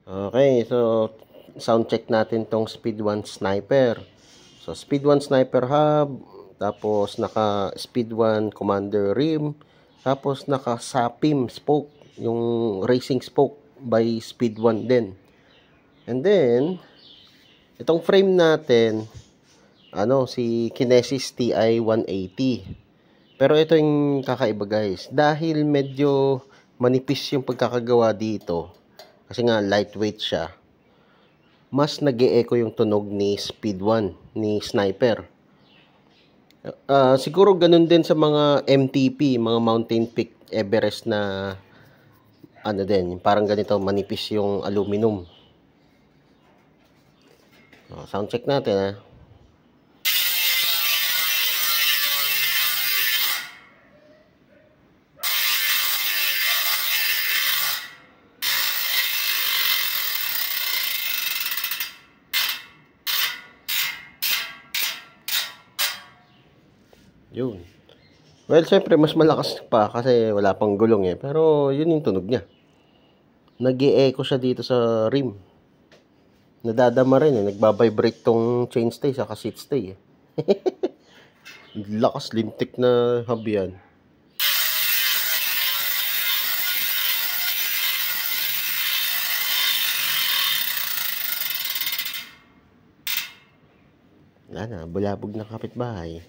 Okay, so sound check natin tong Speed 1 Sniper. So Speed 1 Sniper hub, tapos naka Speed 1 Commander rim, tapos naka Sapim spoke, yung racing spoke by Speed 1 din. And then itong frame natin, si Kinesis TI 180. Pero ito yung kakaiba guys, dahil medyo manipis yung pagkakagawa dito, kasi nga lightweight siya, mas nag-e-echo yung tunog ni Speed 1, ni Sniper. Siguro ganun din sa mga MTP, mga Mountain Peak Everest na din, parang ganito, manipis yung aluminum. Sound check natin ha. Yun. Well, syempre mas malakas pa kasi wala pang gulong eh. Pero yun yung tunog niya. Nag-e-echo siya dito sa rim. Nadadama rin eh. Nagbabibrate tong chainstay saka seat stay eh. Lakas, lintik na hub yan. Wala na, bulabog na kapitbahay.